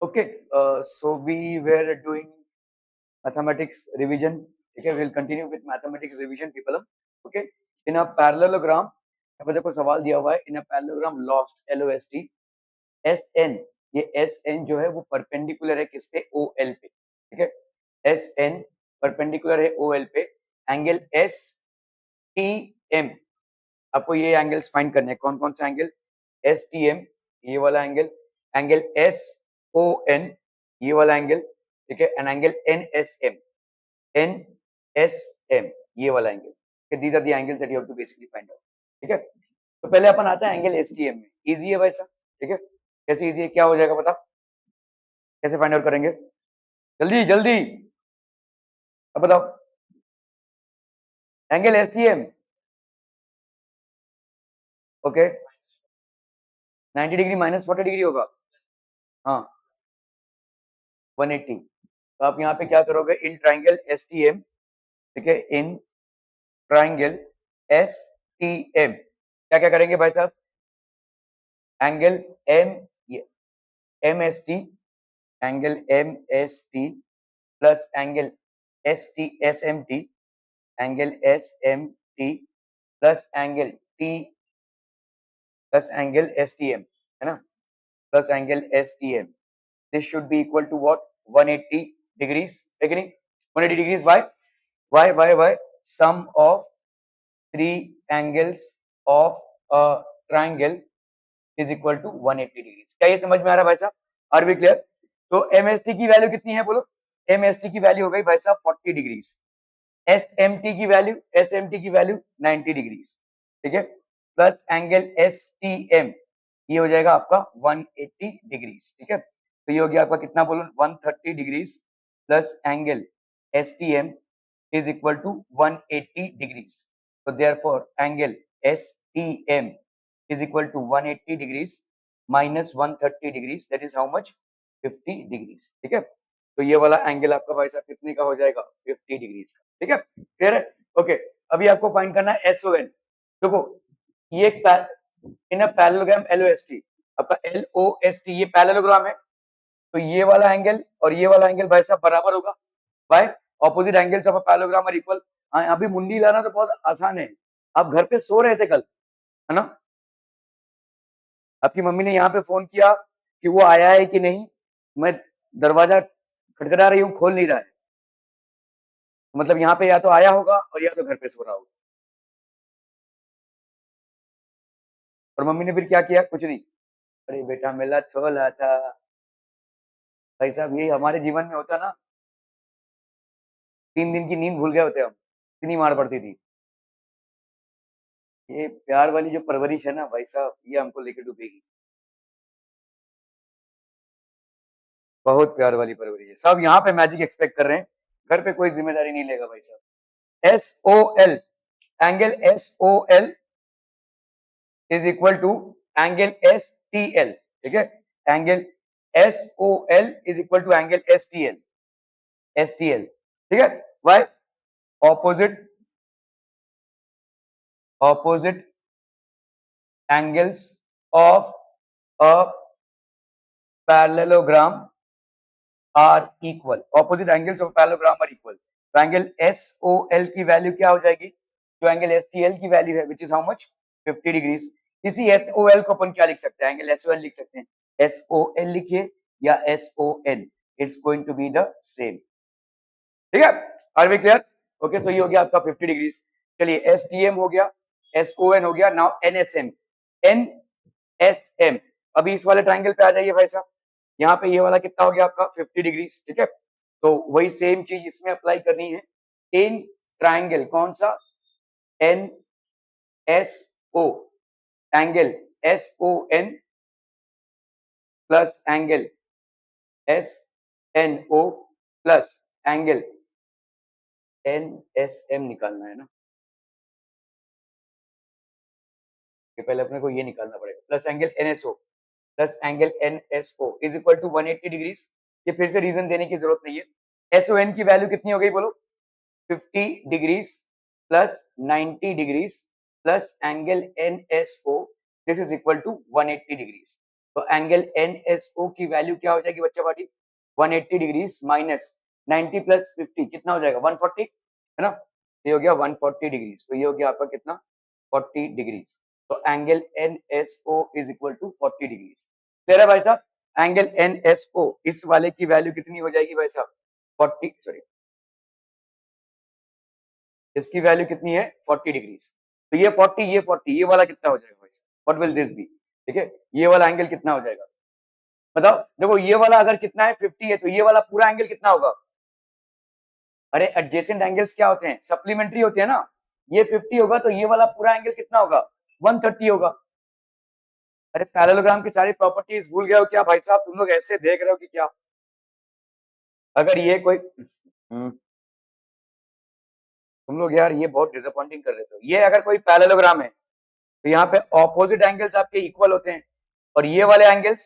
Okay, so we were doing mathematics revision. Okay, we'll continue with mathematics revision, people. Okay, in a parallelogram, यहाँ पर देखो सवाल दिया हुआ है in a parallelogram lost LOST SN, ये SN जो है वो परपेंडिकुलर है किस पे OL पे, ठीक है। SN परपेंडिकुलर है OL पे, एंगल STM, आपको ये एंगल्स फाइंड करने हैं। कौन कौन सा एंगल? STM, ये वाला एंगल, एंगल SON, ये वाला एंगल, ठीक है, एंड एंगल NSM, NSM, ये वाला angle. These are the angles that you have to basically find out, ठीक है। तो पहले अपन आता है एंगल STM में। इजी है भाई साहब, ठीक है। कैसे इजी है, क्या हो जाएगा बता, कैसे फाइंड आउट करेंगे? जल्दी जल्दी, अब बताओ। Angle STM, okay, 90 degree minus 40 degree होगा। हाँ, 180। तो आप यहाँ पे क्या करोगे, इन ट्राइंगल STM, ठीक है, इन ट्राइंगल STM क्या क्या करेंगे भाई साहब? Angle MST, angle MST plus angle SMT, angle SMT plus angle T plus angle STM, है ना, plus angle STM। This should be equal to what? 180 degrees, है कि नहीं? 180 degrees by sum of three angles of a triangle is equal to 180 degrees. क्या ये समझ में आ रहा है भाई साहब? Are we clear? तो MST की वैल्यू कितनी है बोलो? MST की वैल्यू हो गई भाई साहब 40 डिग्रीज, SMT की वैल्यू 90 डिग्रीज, ठीक है, प्लस एंगल STM, ये हो जाएगा आपका 180 डिग्रीज, ठीक है। तो ये हो गया आपका कितना बोलो? 130 degrees plus angle STM is equal to 180 degrees. So therefore angle STM is equal to 180 degrees minus 130 degrees, that is how much? 50 degrees, ठीक है। तो ये वाला एंगल आपका भाई साहब कितने का हो जाएगा? 50 डिग्रीज का, ठीक है, क्लियर है? ओके, अभी आपको फाइंड करना है SON। देखो, ये एक इन अ पैरेललोग्राम LOST, आपका LOST ये पैरेललोग्राम है, तो ये वाला एंगल और ये वाला एंगल भाई साहब बराबर होगा। By opposite angles of a parallelogram are equal. हाँ, अभी मुंडी लाना तो बहुत आसान है। आप घर पे सो रहे थे कल, है ना? आपकी मम्मी ने यहाँ पे फोन किया कि वो आया है कि नहीं, मैं दरवाजा खटखटा रही हूँ, खोल नहीं रहा है, मतलब यहाँ पे या तो आया होगा और या तो घर पे सो रहा होगा। और मम्मी ने फिर क्या किया? कुछ नहीं, अरे बेटा मेला छोला था। भाई साहब यही हमारे जीवन में होता ना, 3 दिन की नींद भूल गए होते हम, इतनी मार पड़ती थी। ये प्यार वाली जो परवरिश है ना भाई साहब, ये हमको लेके डूबेगी। बहुत प्यार वाली परवरिश है। सब यहाँ पे मैजिक एक्सपेक्ट कर रहे हैं, घर पे कोई जिम्मेदारी नहीं लेगा भाई साहब। SOL, angle SOL is equal to angle STL, ठीक है, angle SOL is equal to angle STL, ठीक है। Why? Opposite opposite angles of a parallelogram are equal, opposite angles of parallelogram are equal. तो एंगल SOL की value क्या हो जाएगी? जो एंगल STL की वैल्यू है, which is how much? 50 degrees. इसी SOL को अपन क्या लिख सकते हैं? एंगल SOL लिख सकते हैं। SOL लिखिए या SON, it's going to be the same, ठीक है। Are we clear? ओके, तो ये हो गया आपका 50 डिग्रीज। चलिए, STM हो गया, SON हो गया, नाउ NSM। NSM, अभी इस वाले ट्राइंगल पे आ जाइए भाई साहब। यहाँ पे ये वाला कितना हो गया आपका? 50 डिग्रीज, ठीक है। तो वही सेम चीज इसमें अप्लाई करनी है। इन ट्राइंगल कौन सा? NSO, angle SON plus angle SNO plus angle NSM निकालना है ना, कि पहले अपने को ये निकालना पड़ेगा, plus angle NSO plus angle NSO is equal to 180 degrees. ये फिर से रीजन देने की जरूरत नहीं है। SON की वैल्यू कितनी हो गई बोलो? 50 degrees plus 90 degrees plus angle NSO, this is equal to 180 degrees. तो एंगल NSO की वैल्यू क्या हो जाएगी बच्चा पार्टी? 180 डिग्रीज माइनस 90 प्लस 50 कितना हो जाएगा? 140, है ना? ये हो गया 140 डिग्रीज। तो ये हो गया आपका कितना? 40 डिग्रीज। तो angle NSO is equal to 40 degrees. Clear है भाई साहब? एंगल NSO इस वाले की वैल्यू कितनी हो जाएगी भाई साहब? 40, सॉरी, इसकी वैल्यू कितनी है? 40 डिग्रीज। तो ये 40, ये 40, ये वाला कितना हो जाएगा भाई साहब? What will this be? ठीक है, ये वाला एंगल कितना हो जाएगा? बताओ। देखो ये वाला अगर कितना है? 50 है, तो ये वाला पूरा एंगल कितना होगा? अरे एडजेसेंट एंगल्स क्या होते हैं? सप्लीमेंट्री होते हैं ना। ये 50 होगा तो ये वाला पूरा एंगल कितना होगा? 130 होगा। अरे पैरेललोग्राम की सारी प्रॉपर्टीज भूल गए हो क्या भाई साहब? तुम लोग ऐसे देख रहे हो कि क्या? अगर ये कोई तुम लोग यार ये बहुत डिसअपॉइंटिंग कर रहे हो। ये अगर कोई पैरेललोग्राम है तो यहाँ पे ऑपोजिट एंगल्स आपके इक्वल होते हैं, और ये वाले एंगल्स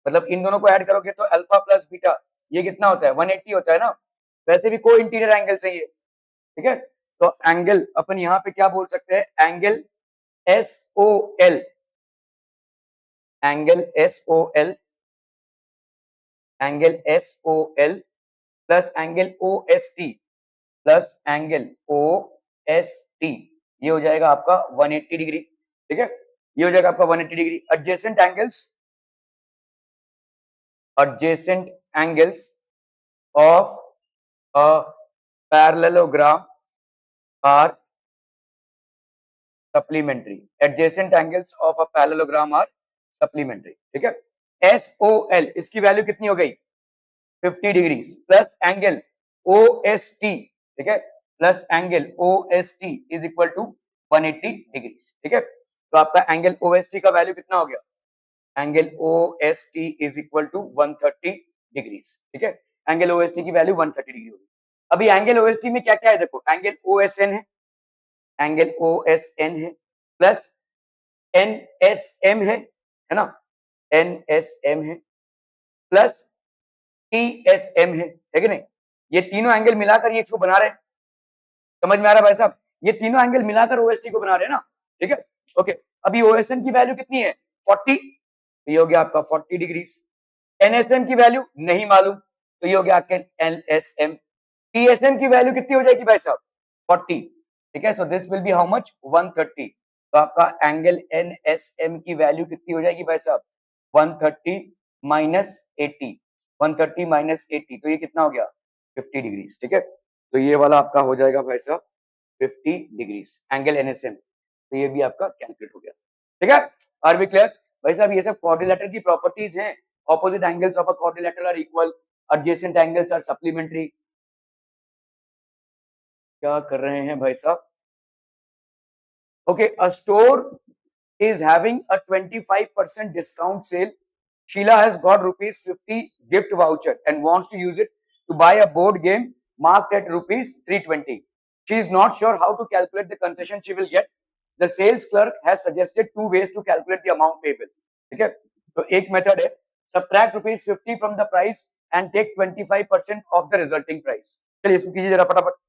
मतलब इन दोनों को ऐड करोगे तो अल्फा प्लस बीटा ये कितना होता है? 180 होता है ना। वैसे भी को इंटीरियर एंगल्स है ये। ठीक है, तो एंगल अपन यहाँ पे क्या बोल सकते हैं? Angle SOL, angle SOL, angle SOL plus angle OST plus angle OST, ये हो जाएगा आपका 180 डिग्री। ठीक है, ये हो जाएगा आपका 180 degree. adjacent angles of a parallelogram are supplementary. Adjacent angles of a parallelogram are supplementary. ठीक है, SOL इसकी वैल्यू कितनी हो गई? 50 डिग्रीज प्लस एंगल OST, ठीक है, plus angle OST is equal to 180 degrees. ठीक है, तो आपका एंगल OST का वैल्यू कितना हो गया? Angle OST is equal to 130 degrees. ठीक है, एंगल OST की वैल्यू 130 डिग्री होगी। अभी एंगल OST में क्या क्या है? देखो, एंगल OSN है, एंगल OSN है, प्लस NSM है ना, NSM है, प्लस TSM है कि नहीं? ये तीनों एंगल मिलाकर ये क्यों बना रहे हैं? समझ में आ रहा है भाई साहब? ये तीनों एंगल मिलाकर OST को बना रहे हैं ना। ठीक है, ओके। अभी OSN की वैल्यू कितनी है? 40, तो ये हो गया आपका 40 डिग्रीज। NSM की वैल्यू नहीं मालूम, तो ये हो गया आपका NSM। TSM की वैल्यू कितनी हो जाएगी भाई साहब? 40। ठीक है, so this will be how much? 130। तो आपका एंगल NSM की वैल्यू कितनी हो जाएगी भाई साहब? 130 माइनस 80, 130 माइनस 80, तो ये कितना हो गया? 50 डिग्रीज। ठीक है, तो ये वाला आपका हो जाएगा भाई साहब 50 डिग्रीज एंगल NSM। तो ये भी आपका कैलकुलेट हो गया। ठीक है, आर बी क्लियर भाई साहब? ये सब क्वाड्रिलेटरल की प्रॉपर्टीज हैं। Opposite angles of a quadrilateral are equal, adjacent angles are supplementary. क्या कर रहे हैं भाई साहब? Okay, a store is having a 25% discount sale. Sheila has got rupees 50 gift voucher and wants to use it to buy a board game marked at rupees 320. She is not sure how to calculate the concession she will get. The sales clerk has suggested two ways to calculate the amount payable. ठीक है, तो एक method है, subtract rupees 50 from the price and take 25% of the resulting price. चलिए इसको कीजिए जरा फटाफट।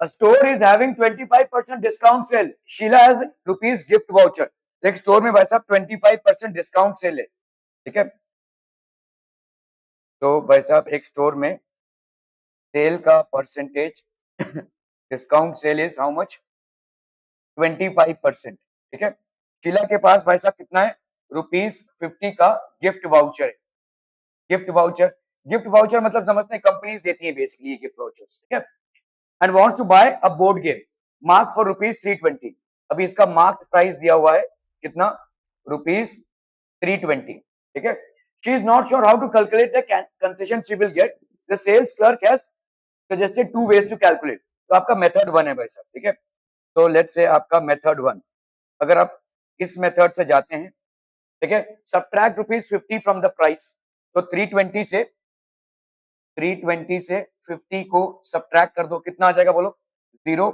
A store is having 25% discount sale. Sheila has rupees gift voucher. एक स्टोर में भाई साहब 25% डिस्काउंट सेल है, ठीक है। तो भाई साहब एक स्टोर में सेल का percentage discount sale is how much 25%, ठीक है। शीला के पास भाई साहब कितना है ₹50 का गिफ्ट वाउचर है। गिफ्ट वाउचर मतलब समझते हैं कंपनीज देती है बेसिकली ये गिफ्ट वाउचर्स, ठीक है। And wants to buy a board game mark for ₹320। अभी इसका मार्क प्राइस दिया हुआ है कितना ₹320, ठीक है। She is not sure how to calculate the concession she will get. The sales clerk has suggested 2 ways to calculate. तो आपका मेथड 1 है भाई साहब, ठीक है। तो लेट्स से आपका मेथड 1, अगर आप इस मेथड से जाते हैं, ठीक है, सब्ट्रैक्ट ₹50 फ्रॉम द प्राइस। तो 320 से 50 को सब्ट्रैक्ट कर दो, कितना आ जाएगा बोलो? 0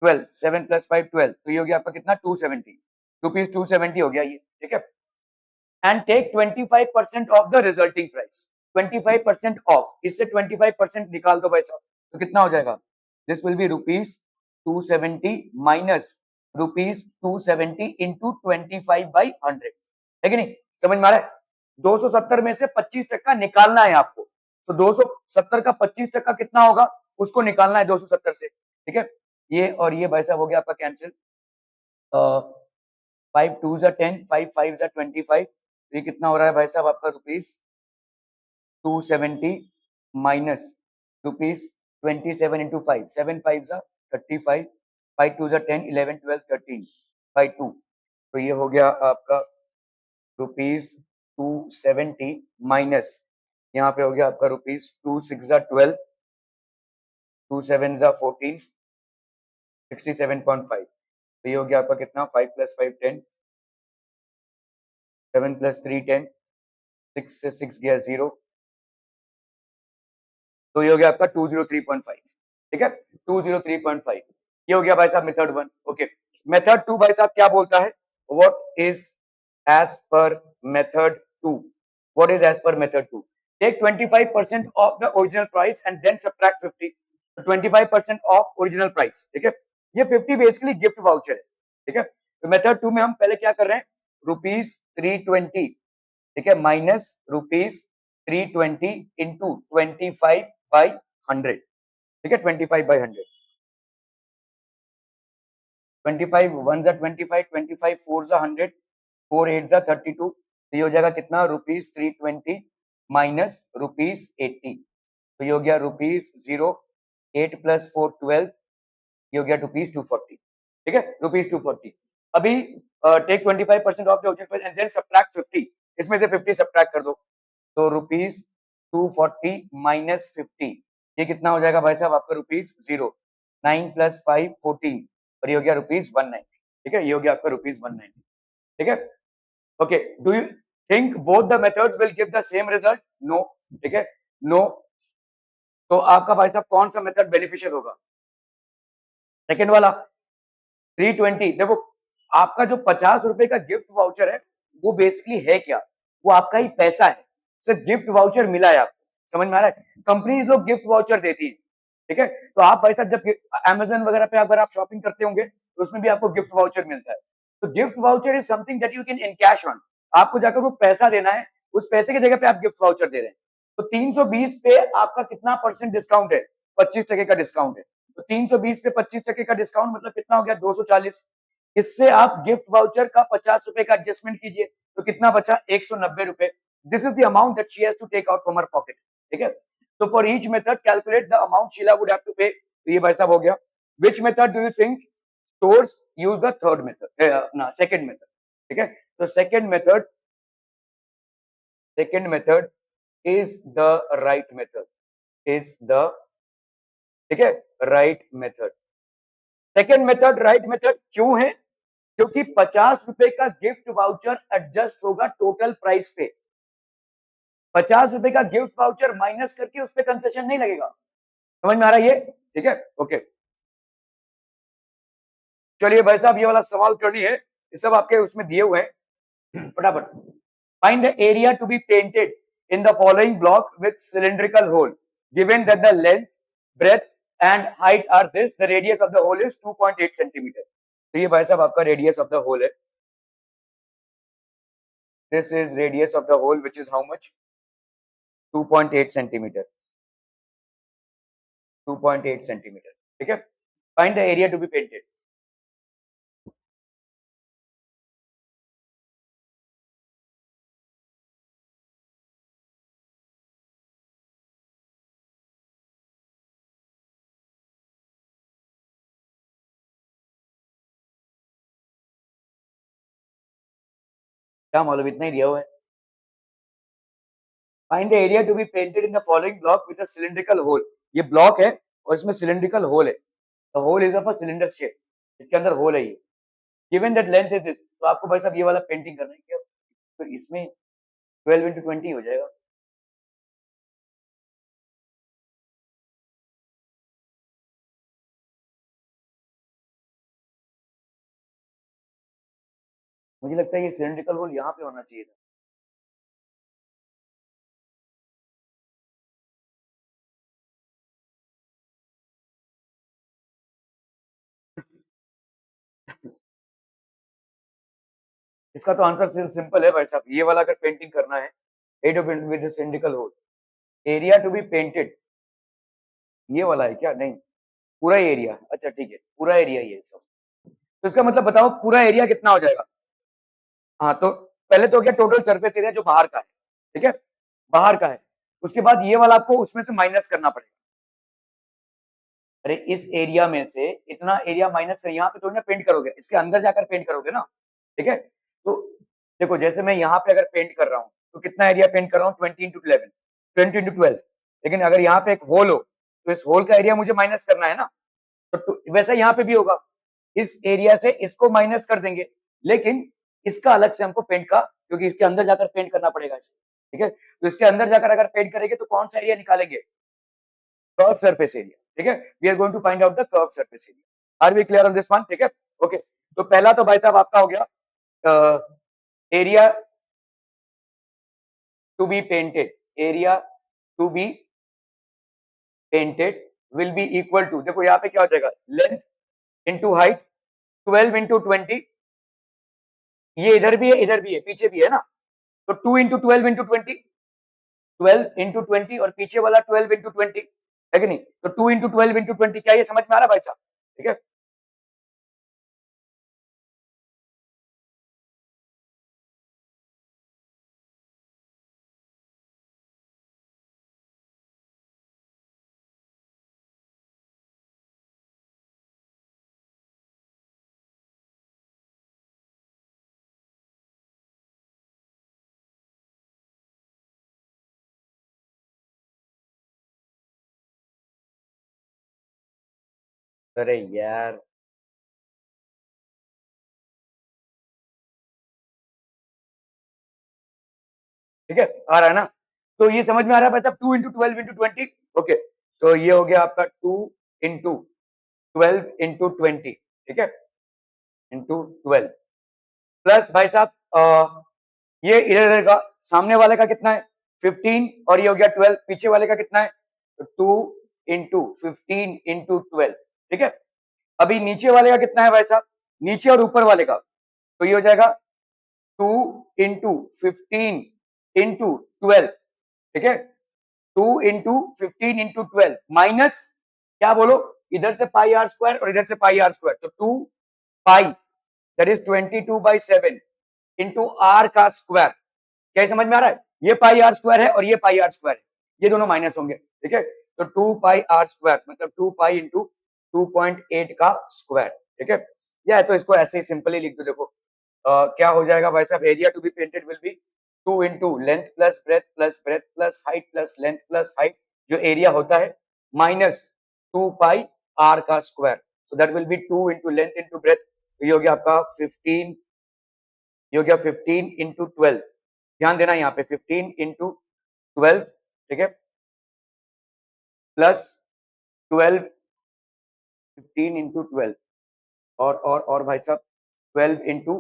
12 7 + 5 12, तो ये हो गया आपका कितना ₹270 270 हो गया ये, ठीक है। And take 25% off the resulting price. 25% off, इससे 25% निकाल दो भाई साहब, तो कितना हो जाएगा? This will be ₹270 minus ₹270 into 25/100, है कि नहीं? समझ में आ रहा है? 270 में से 25% निकालना है आपको। तो 270 का 25% कितना होगा, उसको निकालना है 270 से, ठीक है। ये और ये भाई साहब हो गया आपका कैंसिल। 5 2 10, 5 5 25, ये कितना हो रहा है भाई साहब आपका ₹270 माइनस ₹27 इंटू 5 7 5 35, 5 2 10 11 12 13 बाई 2, तो ये हो गया आपका ₹270 माइनस यहाँ पे हो गया आपका ₹2 6 12 2 7 14 67.5, तो ये हो गया आपका कितना 5 + 5 10 7 + 3 10 6 से 6 गया 0, तो ये हो गया आपका 203.5, ठीक है। 203.5 ये हो गया भाई साहब मेथड 1। ओके, मेथड 2 भाई साहब क्या बोलता है? What is as per method 2? What is as per method 2? Take 25% off the original price and then subtract 50। 25% off original price, ठीक है। ये 50 बेसिकली गिफ्ट वाउचर है, ठीक है। तो मेथड 2 में हम पहले क्या कर रहे हैं, ₹320, ठीक है, माइनस ₹320 इंटू 25/100, ठीक है। 25/100, 25 1 25, 25 4 100, 4 8 32, तो ये हो जाएगा कितना ₹320 माइनस ₹80, तो ये हो गया ₹0 8 + 4 12, ये हो गया ₹240, ठीक है, ₹240। अभी take 25% off the original price and then subtract 50, इसमें से 50 सब्ट्रैक्ट कर दो, तो ₹240 माइनस 50, ये कितना हो जाएगा भाई साहब आपका ₹0 9 + 5 14, और ये हो गया ₹190, ठीक है। ये हो गया आपका ₹190, ठीक है। Okay, do you think both the methods will give the same result? No, ठीक है, नो। तो आपका भाई साहब कौन सा मेथड बेनिफिशियल होगा? सेकेंड वाला 320। देखो आपका जो ₹50 का गिफ्ट वाउचर है वो बेसिकली है क्या? वो आपका ही पैसा है, सिर्फ गिफ्ट वाउचर मिला है आपको, समझ में आ रहा है? कंपनीज लोग गिफ्ट वाउचर देती है, ठीक है। तो आप भाई साहब जब अमेजन वगैरह पे अगर आप शॉपिंग करते होंगे तो उसमें भी आपको गिफ्ट वाउचर मिलता है। तो gift voucher is something that you can encash on. आपको जाकर वो पैसा देना है, उस पैसे की जगह पे आप गिफ्ट वाउचर दे रहे हैं। तो 320 पे आपका कितना परसेंट डिस्काउंट है? 25% का डिस्काउंट है। तो 320 पे 25% का डिस्काउंट मतलब कितना हो गया? 240। इससे आप गिफ्ट वाउचर का ₹50 का एडजस्टमेंट कीजिए, तो कितना बचा? ₹190। This is the amount that she has to take out from her pocket, ठीक है। तो for each method calculate the amount Sheela would have to pay. तो ये भाई साहब हो गया। Which method do you think stores use the third method, अपना सेकंड मेथड, ठीक है। तो second method is the right method, is the, ठीक है, right method. Second method right method क्यों है? क्योंकि ₹50 का गिफ्ट वाउचर एडजस्ट होगा टोटल प्राइस पे। ₹50 का गिफ्ट वाउचर माइनस करके उस पर कंसेशन नहीं लगेगा। समझ में आ रहा है ये? ठीक है, ओके। चलिए भाई साहब ये वाला सवाल करनी है, ये सब आपके उसमें दिए हुए हैं फटाफट। Find the area to be painted in the following block with cylindrical hole given that the length, breadth and height are this, the radius of the hole is 2.8 centimetre. तो ये भाई साहब आपका रेडियस ऑफ द होल है। This is radius of the hole which is how much, 2.8 centimetre, 2.8 centimetre. ठीक है, find the area to be painted. क्या मालूम, इतना ही दिया हुआ है। Find the area to be painted in the following block with a cylindrical hole. ये block है और इसमें सिलिंड्रिकल होल है। The hole is of a cylinder shape, इसके अंदर होल है ये। Given that length is this, तो आपको भाई साहब ये वाला पेंटिंग करना है क्या, तो इसमें 12 × 20 हो जाएगा। मुझे लगता है ये सिलिंड्रिकल होल यहाँ पे होना चाहिए था। इसका तो आंसर सिंपल है भाई साहब, ये वाला अगर पेंटिंग करना है, add of with cylindrical hole, area to be painted, ये वाला है क्या, नहीं पूरा एरिया, अच्छा ठीक है पूरा एरिया ही है सब। तो इसका मतलब बताओ पूरा एरिया कितना हो जाएगा। हाँ तो पहले तो क्या, टोटल सरफेस एरिया जो बाहर का है, ठीक है, बाहर का है। उसके बाद ये वाला आपको उसमें से माइनस करना पड़ेगा। अरे इस एरिया में से इतना एरिया माइनस कर, यहाँ पे थोड़ी ना पेंट करोगे, इसके अंदर जाकर पेंट करोगे ना। ठीक है, तो देखो जैसे मैं यहाँ पे अगर पेंट कर रहा हूँ तो कितना एरिया पेंट कर रहा हूँ, 20 × 11, 20 × 12। लेकिन अगर यहाँ पे एक होल हो तो इस होल का एरिया मुझे माइनस करना है ना। तो वैसा यहाँ पे भी होगा, इस एरिया से इसको माइनस कर देंगे, लेकिन इसका अलग से हमको पेंट का, क्योंकि इसके अंदर जाकर पेंट करना पड़ेगा इसे। ठीक है, तो इसके अंदर जाकर अगर पेंट करेंगे तो कौन सा एरिया निकालेंगे, कर्व सरफेस एरिया। ठीक है, we are going to find out the curve surface area. Are we clear on this one. ठीक है, ओके। तो पहला तो भाई साहब आपका हो गया area to be painted, area to be painted will be equal to, देखो यहाँ पे क्या हो जाएगा, लेंथ इंटू हाइट, 12 × 20, ये इधर भी है इधर भी है पीछे भी है ना, तो 2 × 12 × 20, 12 × 20 और पीछे वाला 12 × 20 है कि नहीं, तो 2 × 12 × 20, क्या ये समझ में आ रहा है भाई साहब। ठीक है, अरे यार, ठीक है आ रहा है ना, तो ये समझ में आ रहा है भाई साहब, 2 × 12 × 20, ओके। तो ये हो गया आपका 2 × 12 × 20, ठीक है, × 12 प्लस भाई साहब ये इधर का सामने वाले का कितना है, 15, और ये हो गया 12, पीछे वाले का कितना है, तो 2 × 15 × 12, ठीक है। अभी नीचे वाले का कितना है भाई साहब, नीचे और ऊपर वाले का, तो ये हो जाएगा 2 × 15 × 12, ठीक है, 2 × 15 × 12 माइनस, क्या बोलो, इधर से पाई आर स्क्वायर और इधर से पाई आर स्क्वायर, तो 2 पाई दैट इज 22/7 इंटू आर का स्क्वायर। क्या समझ में आ रहा है, ये पाई आर स्क्वायर है और ये पाई आर स्क्वायर है, ये दोनों माइनस होंगे। ठीक है, तो 2 पाई आर स्क्वायर मतलब 2 पाई इंटू 2.8 का स्क्वायर। ठीक है, या तो इसको ऐसे ही सिंपली लिख दो, देखो क्या हो जाएगा भाई साहब, area to be painted will be 2 × length plus breadth plus height plus length plus height, जो एरिया होता है, माइनस 2 पाई आर का square, so that will be 2 × length into breadth, ये हो गया आपका 15, ये हो गया 15 × 12, ध्यान देना यहाँ पे 15 × 12, ठीक है, प्लस 12, 15 × 12, और भाई साहब 12 इंटू,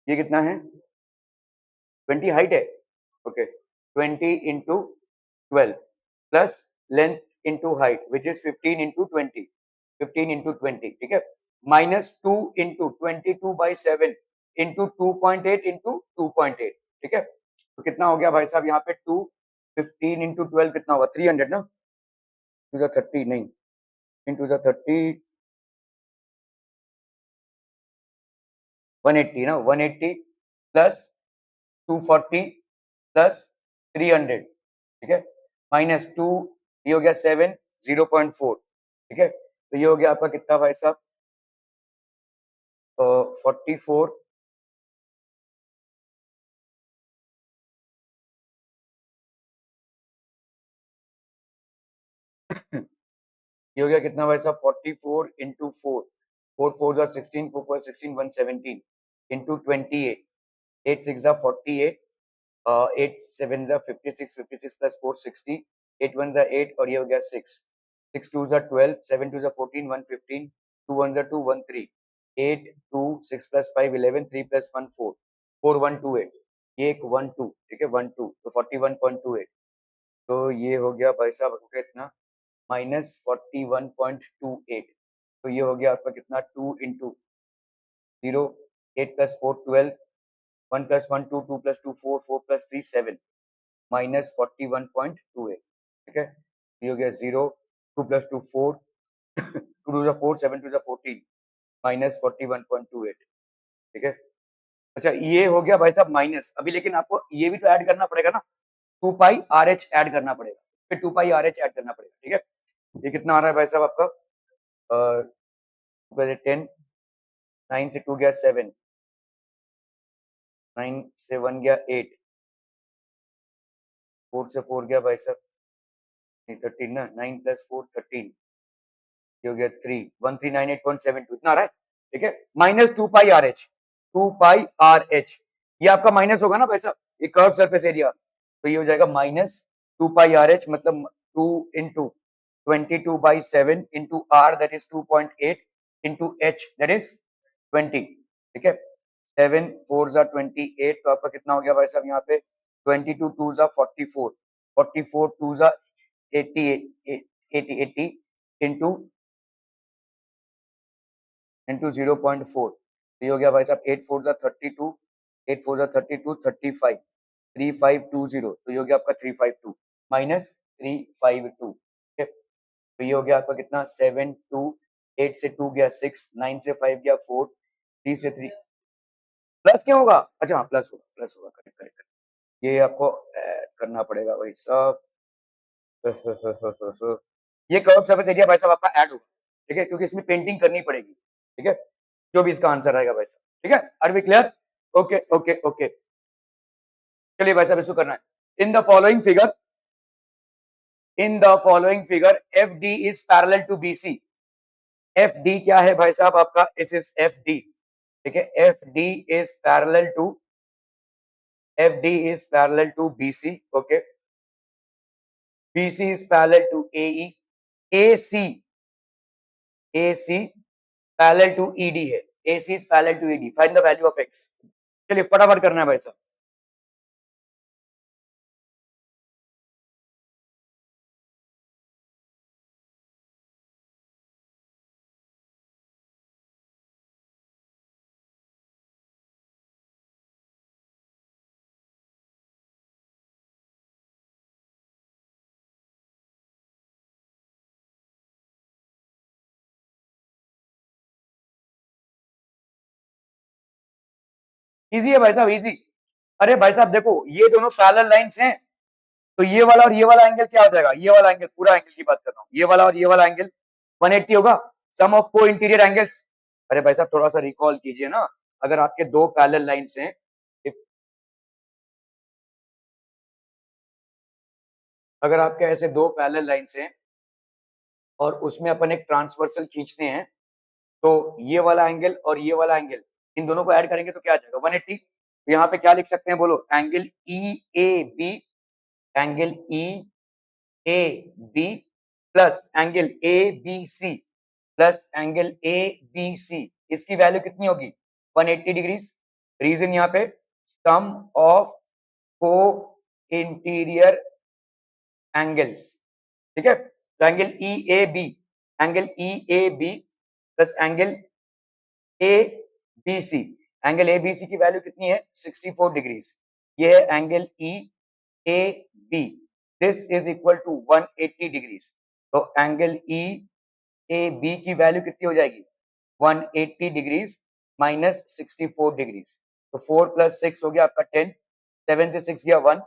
ये कितना है, 20 हाइट है, okay, 20 × 12 plus length into height which is 15 into 20, 15 into 20, ठीक है, minus 2 into 22 by 7 into 2.8 into 2.8, ठीक है, तो कितना हो गया भाई साहब यहाँ पे 2 15 into 12 कितना होगा 300 ना, टू द 30 नहीं, into the 30 180 ना, 180 प्लस 240 प्लस 300, ठीक है, माइनस 2, ये हो गया 7 0.4, ठीक है, तो ये हो गया आपका कितना भाई साहब 44, ये हो गया कितना भाई साहब 44 इंटू 4, 4 4 जा 16, 4 4 16 117 इंटू 28, 8 6 जा 48, 8 7 जा 56, 56 प्लस 4 60, 8 1 जा 8 और ये हो गया 6, 6 2 जा 12, 7 2 जा 14 115, 2 1 जा 2 1 3, 8 2 6 प्लस 5 11, 3 प्लस 1 4, 4 1 2 8, ये एक 1 2, ठीक है 1 2, तो 41.28, तो ये हो गया भाई साहब आपका कितना माइनस 41.28, तो ये हो गया आपका कितना 2 into 0, 8 plus 4 12, 1 plus 1 2, 2 plus 2 4, 4 plus 3 7, minus 41.28, ठीक है, ये हो गया 0, 2 प्लस 2 4, 2 टू 4 7 टू 14, माइनस 41.28, ठीक है, अच्छा ये हो गया भाई साहब माइनस, अभी लेकिन आपको ये भी तो ऐड करना पड़ेगा ना, 2 पाई आर एच ऐड करना पड़ेगा, फिर 2 पाई आर एच ऐड करना पड़ेगा, ठीक है, ये कितना आ रहा है भाई साहब आपका 10, 9 से 2 गया 7, 9 से 1 गया 8, 4 से 4 गया भाई साहब 13 ना, 9 प्लस 4 13, ये हो गया 31398.72 इतना आ रहा है, ठीक है, minus 2 pi R H, 2 pi R H, ये आपका माइनस होगा ना भाई साहब, ये कर्व सरफेस एरिया, तो ये हो जाएगा माइनस 2 पाई आर एच, मतलब 2 into 22 by 7 into R that is 2.8 into H that is 20, ठीक है, 7 4 जा 28, तो आपका कितना हो गया भाई साहब यहाँ पे 22 2 जा 44, 44 2 जा 80 80 80 इंटू इंटू 0.4, तो ये हो गया भाई साहब 8 4 जा 32, 8 4 जा 32 35, 3520, तो ये हो गया आपका 352 माइनस 352, ठीक है, तो ये हो गया आपका कितना 7 2, 8 से 2 गया 6, 9 से 5 गया 4, 3 से 3 प्लस क्या होगा, अच्छा हाँ प्लस होगा करेक्ट करेक्ट, ये आपको करना पड़ेगा भाई साहब ये कर्व सरफेस एरिया भाई साहब आपका ऐड होगा, ठीक है, क्योंकि इसमें पेंटिंग करनी पड़ेगी, ठीक है, जो भी इसका आंसर आएगा भाई साहब, ठीक है, are we clear, okay okay okay, चलिए भाई साहब इसको करना है in the following figure, in the following figure F D is parallel to B C, F D क्या है भाई साहब आपका, इस इज एफ डी, ठीक है, F D is parallel to, F D is parallel to B C, okay, B C is parallel to A E, A C parallel to ED है, A C is parallel to ED, find the value of x, चलिए फटाफट करना है भाई साहब, easy है भाई साहब इजी, अरे भाई साहब देखो ये दोनों पैरेलल लाइंस हैं, तो ये वाला और ये वाला एंगल क्या हो जाएगा, ये वाला एंगल, पूरा एंगल की बात कर रहा हूँ, ये वाला और ये वाला एंगल 180 होगा, सम ऑफ को इंटीरियर एंगल्स, अरे भाई साहब थोड़ा सा रिकॉल कीजिए ना, अगर आपके दो पैरेलल लाइंस हैं, अगर आपके ऐसे दो पैरेलल लाइंस हैं और उसमें अपन एक ट्रांसवर्सल खींचते हैं, तो ये वाला एंगल और ये वाला एंगल, इन दोनों को ऐड करेंगे तो क्या आ जाएगा 180, तो यहाँ पे क्या लिख सकते हैं बोलो, angle E A B, angle E A B plus angle A B C plus angle A B C, इसकी वैल्यू कितनी होगी 180 डिग्रीज, रीजन यहाँ पे सम ऑफ को इंटीरियर एंगल्स, ठीक है, तो angle E A B plus angle A B C, angle A B C की वैल्यू कितनी है 64 डिग्रीज। ये है angle E A B, this is equal to 180 degrees. तो एंगल ई ए बी की वैल्यू कितनी हो जाएगी 180 डिग्रीज माइनस 64 डिग्रीज। तो 4 प्लस 6 हो गया आपका 10, 7 से 6 गया 1,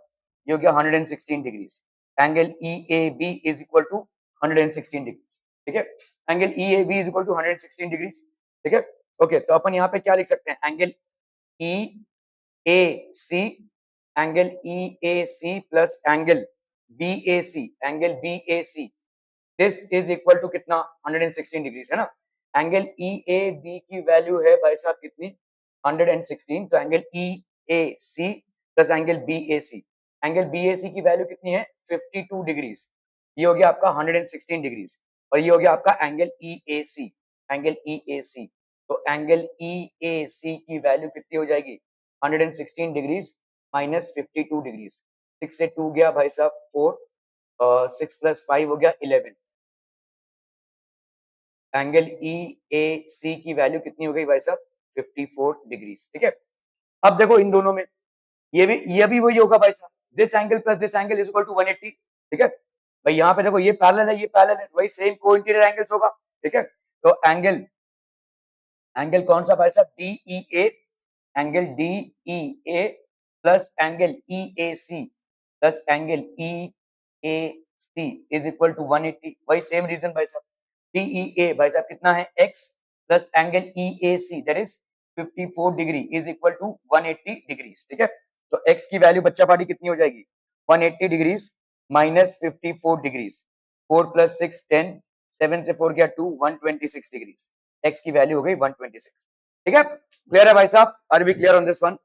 ये हो गया 116 degrees. Angle E A B is equal to 116 degrees. ठीक है, angle E A B is equal to 116 degrees. ठीक है, ओके, तो अपन यहाँ पे क्या लिख सकते हैं, angle E A C, angle E A C plus angle B A C, angle B A C, this is equal to कितना 116 डिग्रीज है ना। एंगल ई ए बी की वैल्यू है भाई साहब कितनी 116, तो angle E A C plus angle B A C, angle B A C की वैल्यू कितनी है 52 डिग्रीज। ये हो गया आपका 116 डिग्रीज, और ये हो गया आपका angle E A C, angle E A सी। तो एंगल ई ए सी की वैल्यू कितनी हो जाएगी 116 डिग्रीज माइनस 52 डिग्रीज। 6 से 2 गया भाई साहब 4, 6 प्लस 5 हो गया 11। एंगल ई ए सी की वैल्यू कितनी हो गई भाई साहब 54 डिग्रीज। ठीक है, अब देखो इन दोनों में ये भी वही होगा भाई साहब, this angle plus this angle is equal to 180। ठीक है भाई, यहाँ पे देखो ये पैरेलल है, ये पैरेलल है, वही सेम को इंटीरियर एंगल्स होगा। ठीक है, तो एंगल एंगल कौन सा भाई साहब D E A, angle D E A plus angle E A C plus angle E A C is equal to 180, वही सेम रीजन भाई साहब। डी ई ए भाई साहब कितना है x plus angle E A C that is 54 degree is equal to 180 degrees. ठीक है, तो x की वैल्यू बच्चा पार्टी कितनी हो जाएगी 180 डिग्रीज माइनस 54 डिग्रीज। 4 प्लस 6 10, 7 से 4 गया 2, 126 डिग्रीज। x की वैल्यू हो गई 126। ठीक है, क्लियर है भाई साहब, are we clear on this one.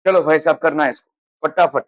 चलो भाई साहब करना है इसको फटाफट।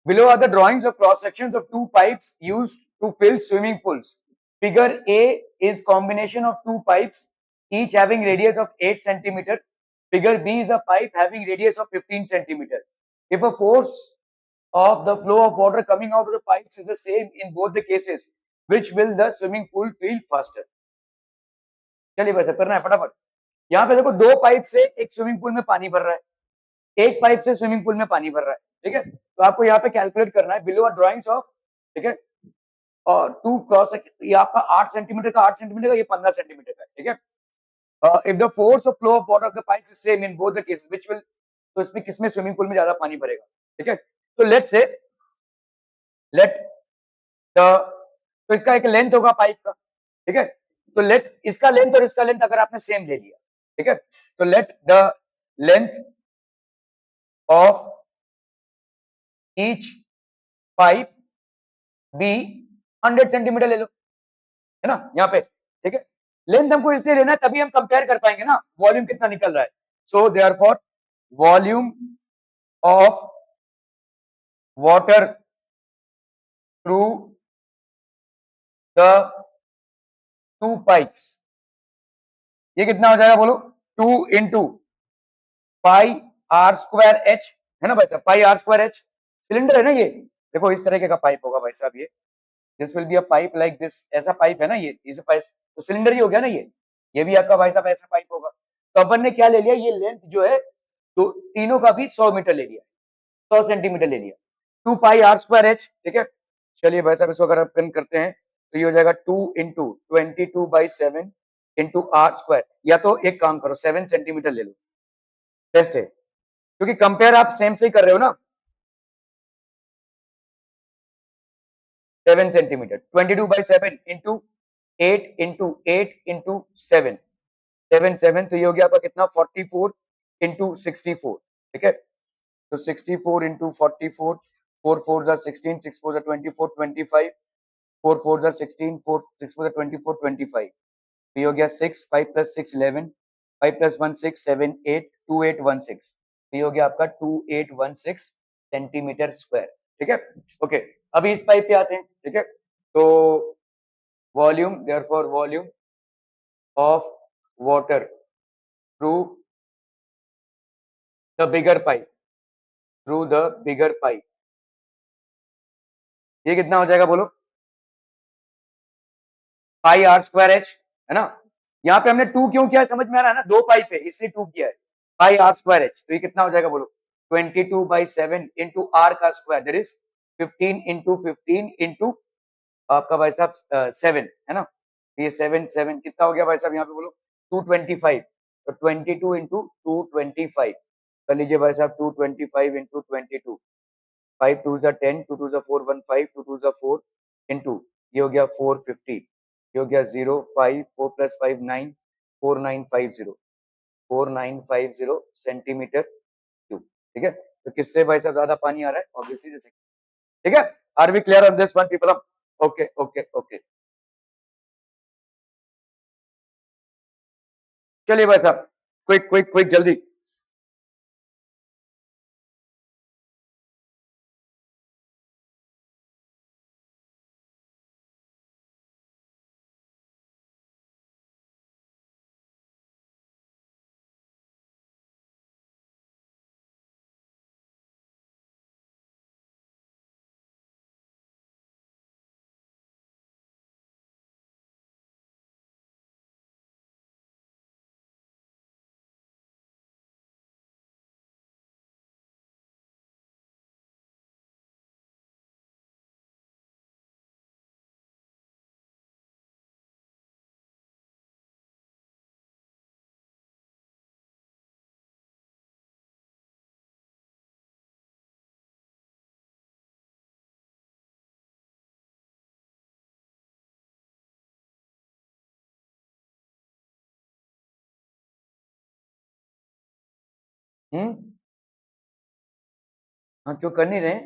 Below are the drawings of cross sections of two pipes used to fill swimming pools. Figure A is combination of two pipes, each having radius of 8 centimeter. Figure B is a pipe having radius of 15 centimeter. If a force of the flow of water coming out of the pipes is the same in both the cases, which will the swimming pool fill faster? चलिए वैसे करना है फटाफट। यहाँ पे देखो दो pipe से एक स्विमिंग पूल में पानी भर रहा है, एक पाइप से स्विमिंग पूल में पानी भर रहा है, ठीक है। तो आपको यहाँ पे कैलकुलेट करना है बिलो ड्रॉइंग्स ऑफ, ठीक है, और टू क्रॉस, ये आपका 8 सेंटीमीटर का 8 सेंटीमीटर का, ये 15 सेंटीमीटर का, ठीक है। If the force of flow of water of the pipe is same in both the cases which will, तो इसमें किसमें स्विमिंग पूल में ज्यादा पानी भरेगा, ठीक है। तो लेट से लेट द, तो इसका एक लेंथ होगा पाइप का, ठीक है। तो लेट इसका लेंथ और इसका लेंथ अगर आपने सेम ले लिया, ठीक है, तो let the length of each pipe be 100 centimetre ले लो, है ना, यहाँ पे, ठीक है। लेंथ हमको इसलिए लेना है तभी हम कंपेयर कर पाएंगे ना वॉल्यूम कितना निकल रहा है। So therefore volume of water through the two pipes, ये कितना हो जाएगा बोलो, 2 into pi r square h, है ना भाई साहब, pi r square h. Cylinder है ना ये, देखो इस तरीके का पाइप होगा भाई साहब, ये this will be a pipe like this, ऐसा पाइप है ना ये, इस पाइप तो सिलेंडर ही हो गया ना ये भी आपका भाई साहब ऐसा पाइप होगा। तो अपन ने क्या ले लिया, ये लेंथ जो है तो तीनों का भी 100 मीटर ले लिया, 100 सेंटीमीटर ले लिया, 2 पाई आर स्क्वायर एच, ठीक है। चलिए भाई साहब इसको अगर अपन करते हैं तो ये हो जाएगा 2 इंटू 22/7 इंटू आर स्क्वायर, या तो एक काम करो 7 सेंटीमीटर ले लो, टेस्ट है, क्योंकि कंपेयर आप सेम से ही कर रहे हो ना। 7 सेंटीमीटर 22/7 इंटू 8 इंटू 8 इंटू 7, 7 तो ये हो गया आपका कितना 44 इंटू 64, ठीक है। तो 64 इंटू 44, 4 4 जा 16, 6 4 जा 24, 25, 4 4 जा 16, 4 6 4 जा 24, 25, तो ये हो गया 6, 5 प्लस 6 11, 5 प्लस 1 6 7 8 2816, तो ये हो गया आपका 2816 सेंटीमीटर स्क्वायर, ठीक है। ओके, अभी इस पाइप पे आते हैं, ठीक है। तो volume, therefore volume of water through the bigger pipe, through the bigger pipe, ये कितना हो जाएगा बोलो, पाई आर स्क्वायर एच, है ना। यहाँ पे हमने 2 क्यों किया है समझ में आ रहा है ना, दो पाइप है इसलिए 2 किया है, पाई आर स्क्वायर एच, तो ये कितना हो जाएगा बोलो, 22/7 इंटू आर का square, that is 15 into 15 into आपका भाई साहब 7, है ना। ये 7 7 कितना हो गया भाई साहब यहाँ पे बोलो, 225, तो 22 इंटू 225 कर लीजिए भाई साहब, 225 इंटू 22, 5 2 जा 10, 2 2 जा 4 1 5, 2 2 जा 4 इंटू, ये हो गया 450, ये हो गया 0 5 4 प्लस 5 9, 4950, 4950 सेंटीमीटर क्यूब, ठीक है। तो किससे भाई साहब ज्यादा पानी आ रहा है, ऑब्वियसली जैसे, ठीक है। Are we clear on this one people? Okay okay okay, चलिए भाई साहब, क्विक क्विक क्विक जल्दी। हम्म। हाँ, क्यों कर नहीं रहे?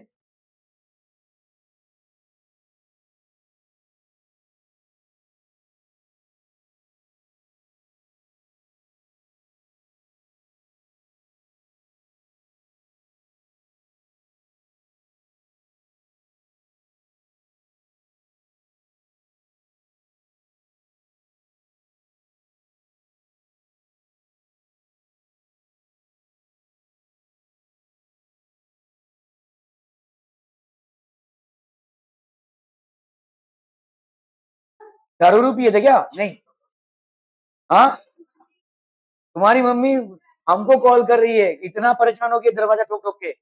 दारू वारू पिए थे क्या? नहीं। हाँ, तुम्हारी मम्मी हमको कॉल कर रही है, इतना परेशान हो के दरवाजा ठोक ठोक के।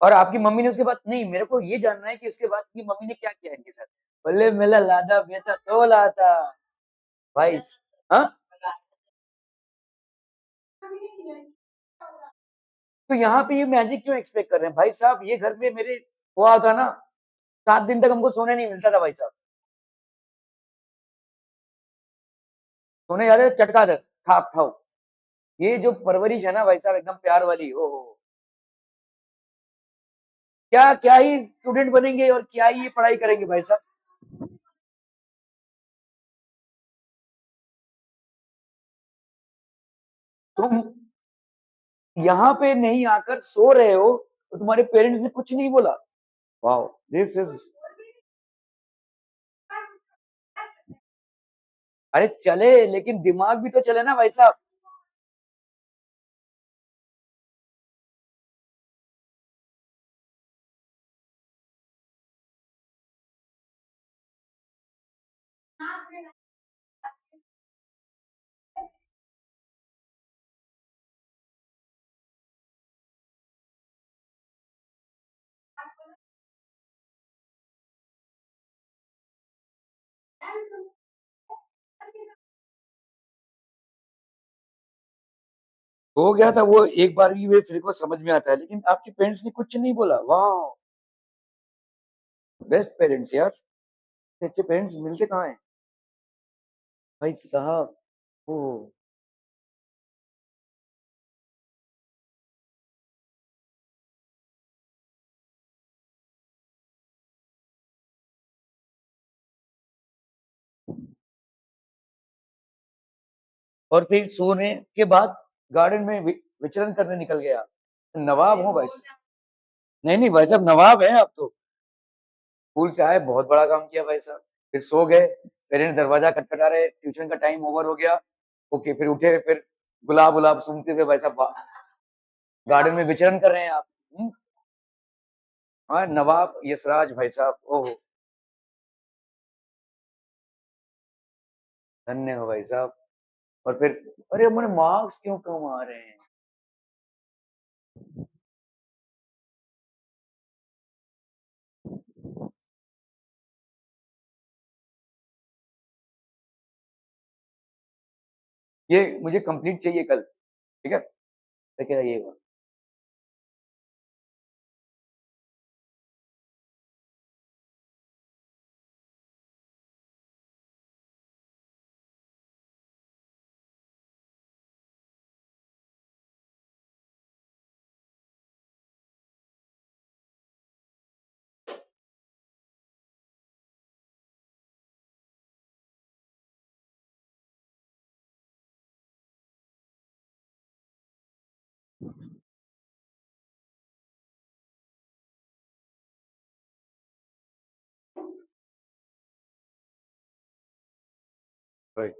और आपकी मम्मी ने उसके बाद, नहीं मेरे को ये जानना है कि इसके बाद की मम्मी ने क्या किया इनके साथ। बोले मेला लादा बेटा तो लाता भाई। हाँ, तो यहाँ पे ये मैजिक क्यों एक्सपेक्ट कर रहे हैं भाई साहब? ये घर में मेरे हुआ था ना, 7 दिन तक हमको सोने नहीं मिलता था भाई साहब। सोने जाते थे चटका दर, ठाक ठाक। ये जो परवरिश है ना भाई साहब, एकदम प्यार वाली, ओ हो। क्या क्या ही स्टूडेंट बनेंगे और क्या ही ये पढ़ाई करेंगे भाई साहब। तुम यहाँ पे नहीं आकर सो रहे हो तो तुम्हारे पेरेंट्स ने कुछ नहीं बोला? Wow, this is. अरे चले, लेकिन दिमाग भी तो चले ना भाई साहब। हो गया था वो एक बार भी, वे फिर को समझ में आता है, लेकिन आपके पेरेंट्स ने कुछ नहीं बोला। वाह, बेस्ट पेरेंट्स यार। इतने अच्छे पेरेंट्स मिलते कहाँ हैं भाई साहब। ओ, और फिर सोने के बाद गार्डन में विचरण करने निकल गया। नवाब हो भाई साहब। नहीं नहीं भाई साहब, नवाब है आप तो। स्कूल से आए, बहुत बड़ा काम किया भाई साहब, फिर सो गए। पेरेंट्स दरवाजा खटखटा रहे, ट्यूशन का टाइम ओवर हो गया। ओके, फिर उठे, फिर गुलाब गुलाब सूंघते हुए भाई साहब गार्डन में विचरण कर रहे हैं आप। हाँ, नवाब यशराज भाई साहब, ओहो। धन्य हो भाई साहब। और फिर, अरे हमारे मार्क्स क्यों कम आ रहे हैं? ये मुझे कंप्लीट चाहिए कल, ठीक है? लेके आइएगा। Right.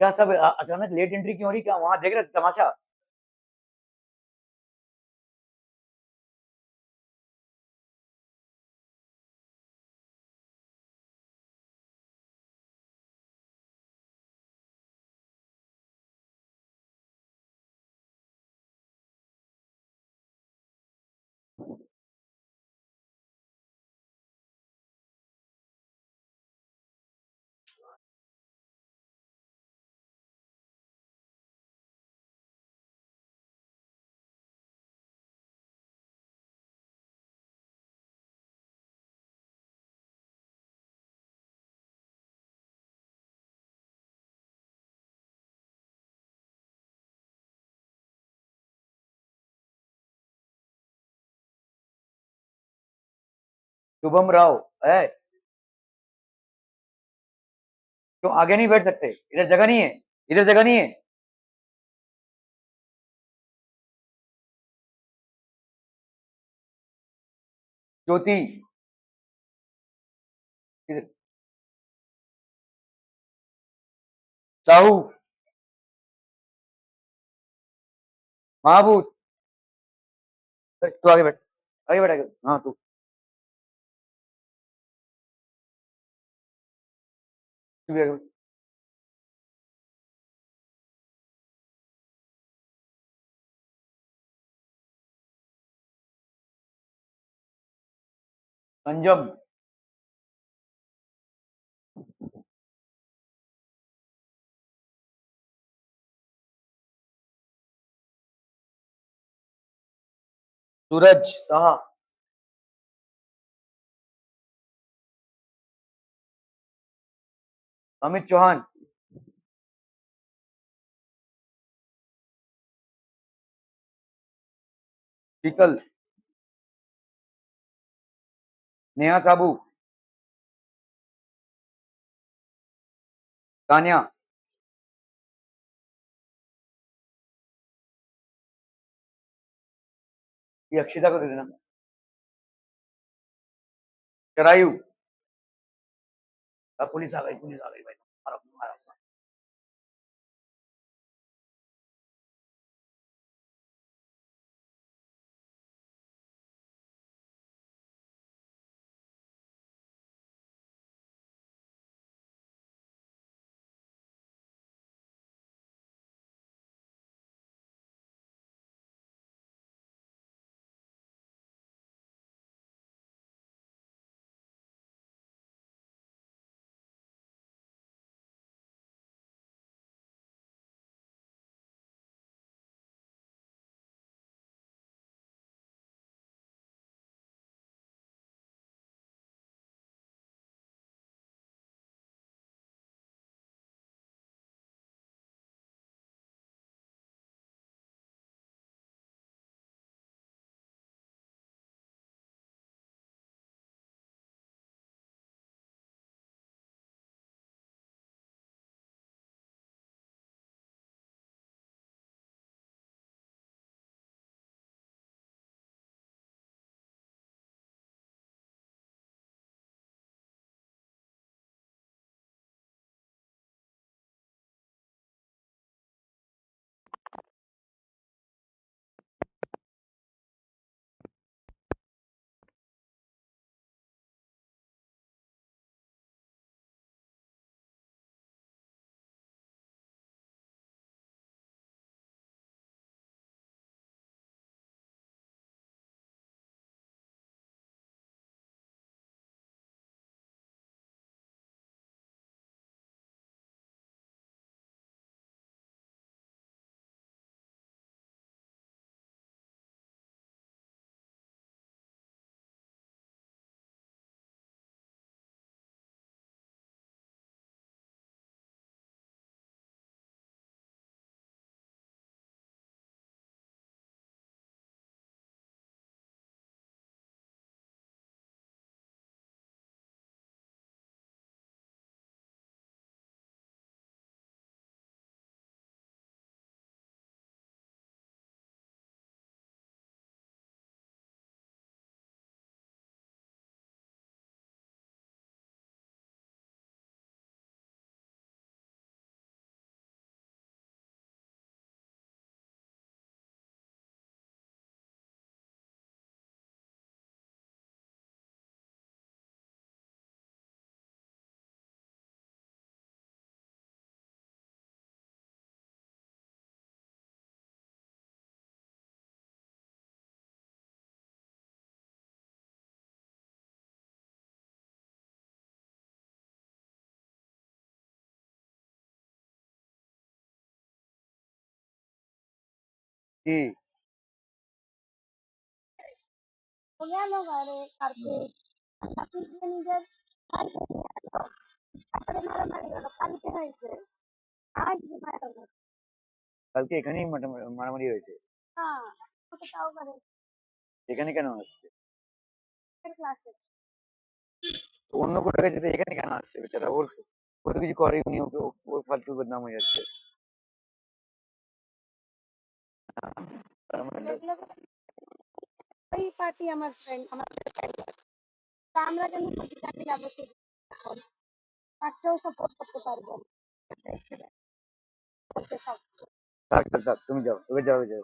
क्या सब अचानक लेट एंट्री क्यों हो रही? क्या वहां देख रहे थे तमाशा? शुभम राव है। क्यों आगे नहीं बैठ सकते? इधर जगह नहीं है, इधर जगह नहीं है। ज्योति। इधर- साहू। महाबूत। तू आगे बैठ, आगे बैठ, आगे। हाँ तू। तू भी आगे बैठ। संजम। सूरज शाह। अमित चौहान। शीतल। नेहा साबू। तानिया। ये अक्षिता को दे देना। चरायु। अब पुलिस आ गई, पुलिस आ गई भाई। मारो, मारो। जी। हो गया लोग आ रहे करके आपकी निजर अरे मारा मारी वाला पानी के नहीं से आज मारा কালকে এখানেই মারামারি হয়েছে। হ্যাঁ ওটা তাও করে এখানে কেন আসছে? ক্লাসে তো অন্য কোথাও যেতে এখানে কেন আসছে বেচারা? ওর তো কিছু করেই উনি, ওকে ওর ফালতু বদনাম হয়ে যাচ্ছে। তার মানে দেখলে ওই পার্টি আমার ফ্রেন্ড আমার friend। তা আমরা কেন চাকরি যাবো, তাকেও সাপোর্ট করতে পারবো না। করতে থাক। থাক থাক থাক, তুমি যাও, তোকে যাবে যাও।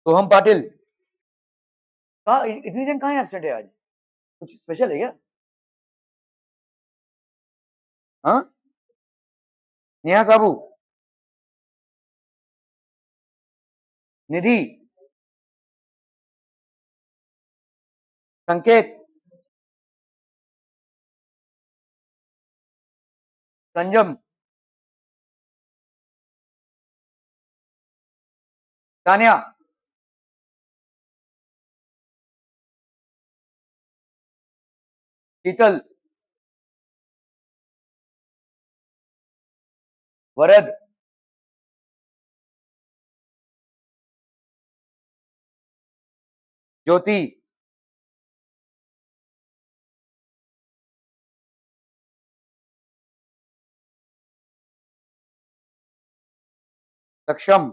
तो हम पाटिल कहाँ, इतनी जन कहाँ एब्सेंट है आज? कुछ स्पेशल है क्या? हाँ, नेहा साबू, निधि, संकेत, संजम, तानिया, शीतल, वरद, ज्योति, सक्षम,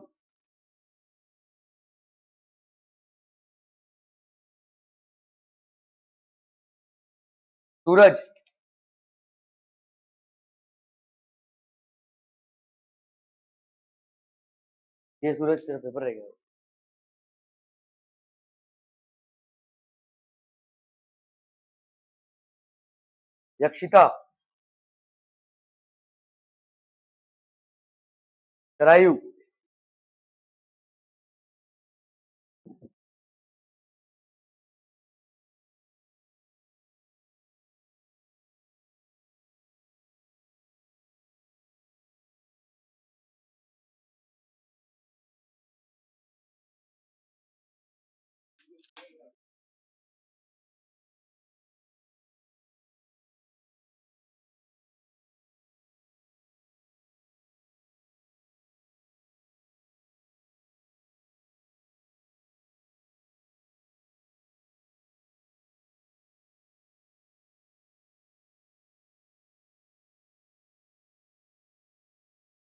सूरज, ये सूरज तेरा पेपर रह गया। यक्षिता, करायु,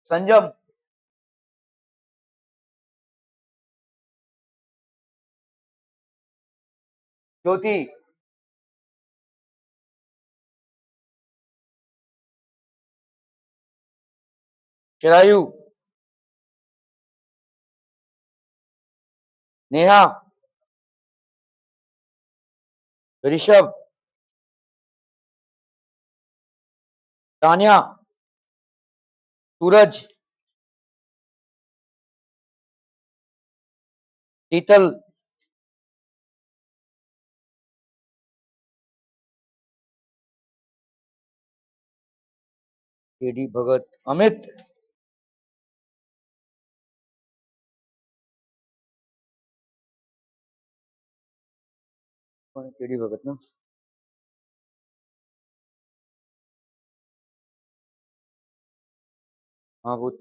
संजम, ज्योति, चिरायु, नेहा, ऋषभ, तानिया, सूरज, शीतल, केडी भगत, अमित, केडी भगत ना, हाँ भूत।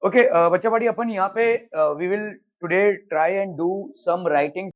ओके बच्चा पार्टी अपन यहाँ पे we will today try and do some writing